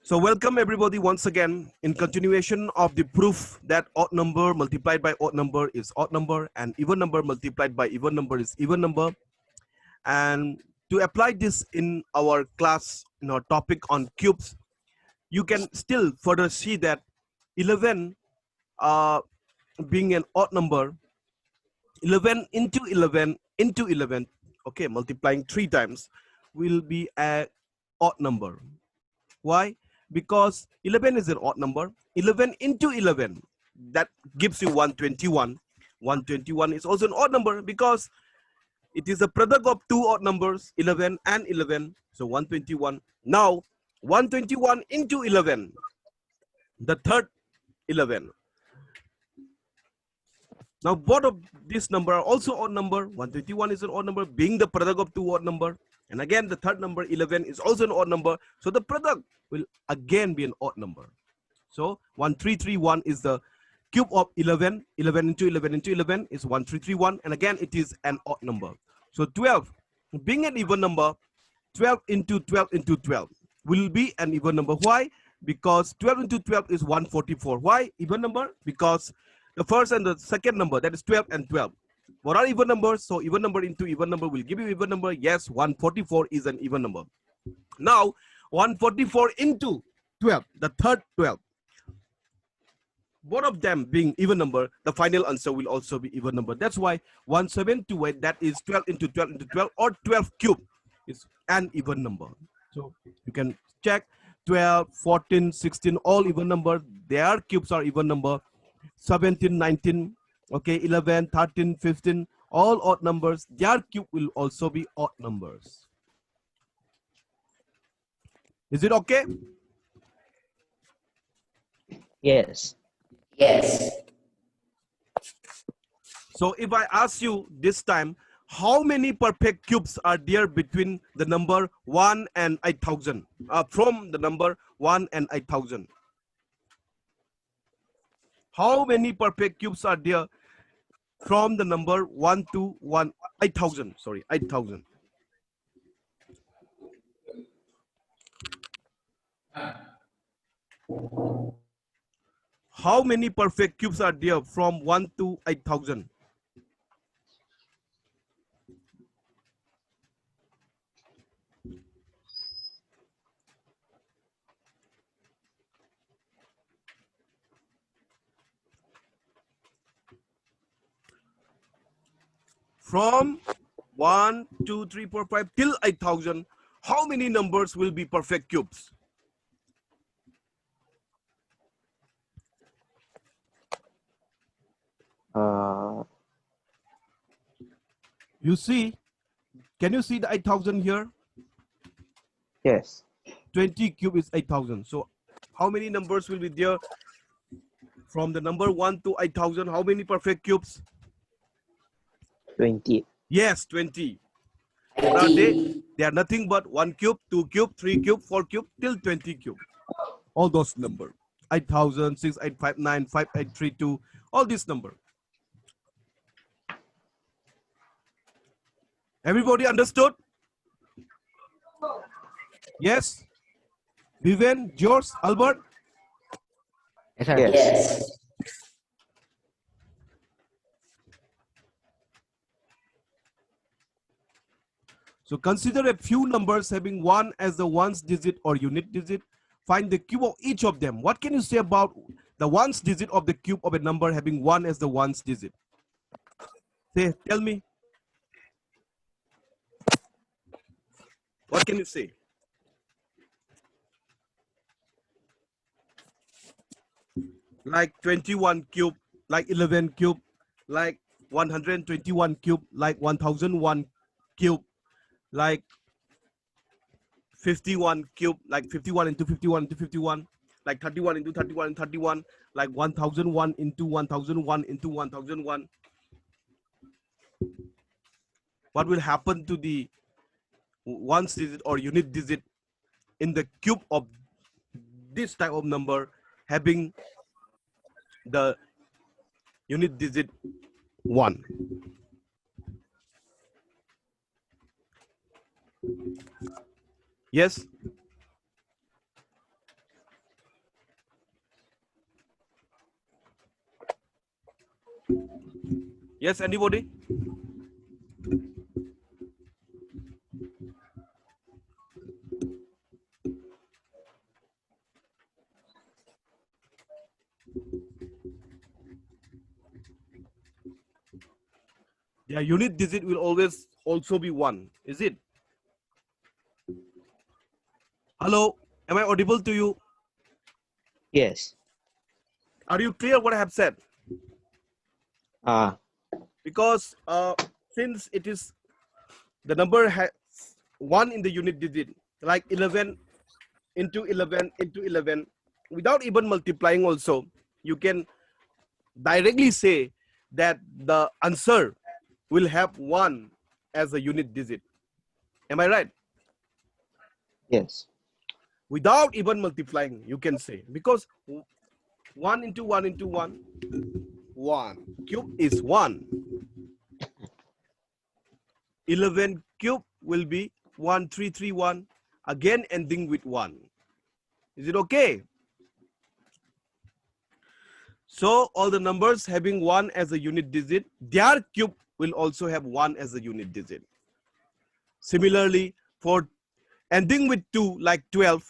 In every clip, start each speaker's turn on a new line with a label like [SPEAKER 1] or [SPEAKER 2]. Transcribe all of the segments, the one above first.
[SPEAKER 1] So welcome everybody once again in continuation of the proof that odd number multiplied by odd number is odd number and even number multiplied by even number is even number. And to apply this in our class, in our topic on cubes, you can still further see that 11 being an odd number, 11 into 11, okay, multiplying 3 times will be a odd number. Why? Because 11 is an odd number. 11 into 11, that gives you 121. 121 is also an odd number because it is a product of two odd numbers, 11 and 11. So 121. Now, 121 into 11, the third 11. Now, both of these number are also odd number. 121 is an odd number, being the product of two odd number. And again, the third number, 11, is also an odd number. So the product will again be an odd number. So 1331 is the cube of 11. 11 into 11 into 11 is 1331. And again, it is an odd number. So 12, being an even number, 12 into 12 into 12 will be an even number. Why? Because 12 into 12 is 144. Why even number? Because the first and the second number, that is 12 and 12. What are even numbers? So even number into even number will give you even number. Yes, 144 is an even number. Now, 144 into 12, the third 12. Both of them being even number, the final answer will also be even number. That's why 1728, that is 12 into 12 into 12 or 12 cube, is an even number. So you can check 12, 14, 16, all even number. Their cubes are even number. 17, 19, okay, 11, 13, 15, all odd numbers. Their cube will also be odd numbers. Is it okay?
[SPEAKER 2] Yes.
[SPEAKER 3] Yes.
[SPEAKER 1] So if I ask you this time, how many perfect cubes are there between the number 1 and 8000? From the number 1 and 8000. How many perfect cubes are there from the number 1 to 8000? Sorry, 8000. How many perfect cubes are there from 1 to 8000? From 1, 2, 3, 4, 5 till 8000, how many numbers will be perfect cubes? You see, can you see the 8000 here?
[SPEAKER 2] Yes.
[SPEAKER 1] 20 cube is 8000. So how many numbers will be there from the number 1 to 8000? How many perfect cubes?
[SPEAKER 2] 20.
[SPEAKER 1] Yes, 20. What are they? They are nothing but 1 cube, 2 cube, 3 cube, 4 cube till 20 cube. All those numbers. 8000, 6859, 5832, all this number. Everybody understood? Yes? Vivian, George, Albert?
[SPEAKER 2] Yes, sir.
[SPEAKER 3] Yes.
[SPEAKER 1] So consider a few numbers having 1 as the ones digit or unit digit. Find the cube of each of them. What can you say about the ones digit of the cube of a number having 1 as the ones digit? Say, tell me. What can you say? Like 21 cube, like 11 cube, like 121 cube, like 1001 cube, like 51 cube, like 51 into 51 into 51, like 31 into 31 and 31, like 1001 into 1001 into 1001. What will happen to the ones digit or unit digit in the cube of this type of number having the unit digit 1? Yes? Yes, anybody? Their unit digit will always also be 1. Is it? Hello? Am I audible to you?
[SPEAKER 2] Yes.
[SPEAKER 1] Are you clear what I have said?
[SPEAKER 2] Ah.
[SPEAKER 1] Because since it is the number has 1 in the unit digit, like 11 into 11 into 11, without even multiplying also, you can directly say that the answer will have 1 as a unit digit. Am I right?
[SPEAKER 2] Yes.
[SPEAKER 1] Without even multiplying, you can say, because 1 into 1 into 1, 1 cube is 1. 11 cube will be 1331, again ending with 1. Is it okay? So all the numbers having 1 as a unit digit, their cube will also have 1 as a unit digit. Similarly, for ending with 2, like 12,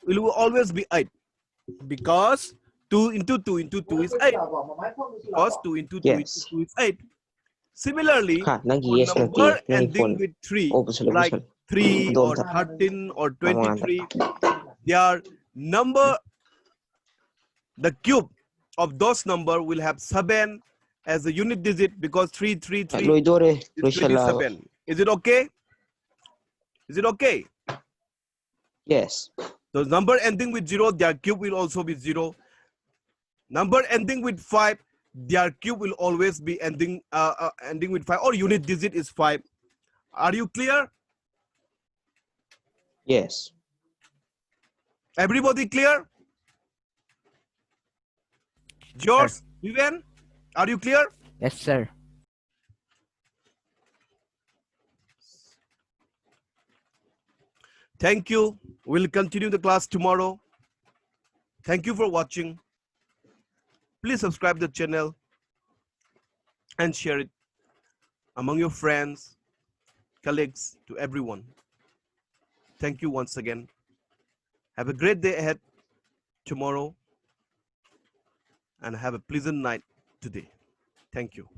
[SPEAKER 1] it will always be 8, because 2 into 2 into 2 is 8. Because 2 into 2 into
[SPEAKER 2] Yes.
[SPEAKER 1] 2 is 8. Similarly,
[SPEAKER 2] Ha, nang
[SPEAKER 1] for
[SPEAKER 2] yes nanti
[SPEAKER 1] number
[SPEAKER 2] nang
[SPEAKER 1] ending
[SPEAKER 2] phone.
[SPEAKER 1] with 3,
[SPEAKER 2] Oh, betul
[SPEAKER 1] like
[SPEAKER 2] betul.
[SPEAKER 1] 3
[SPEAKER 2] Dom
[SPEAKER 1] or
[SPEAKER 2] tak.
[SPEAKER 1] 13 or
[SPEAKER 2] Mama
[SPEAKER 1] 23, their number, the cube of those number will have 7 as a unit digit, because 333
[SPEAKER 2] Loidore,
[SPEAKER 1] is
[SPEAKER 2] Roshala.
[SPEAKER 1] 27. Is it okay? Is it okay?
[SPEAKER 2] Yes.
[SPEAKER 1] The number ending with 0, their cube will also be 0. Number ending with 5, their cube will always be ending with 5, or unit digit is 5. Are you clear?
[SPEAKER 2] Yes.
[SPEAKER 1] Everybody clear? George, Vivian, are you clear?
[SPEAKER 3] Yes, sir.
[SPEAKER 1] Thank you. We'll continue the class tomorrow. Thank you for watching. Please subscribe the channel and share it among your friends, colleagues, to everyone. Thank you once again. Have a great day ahead tomorrow, and have a pleasant night today. Thank you.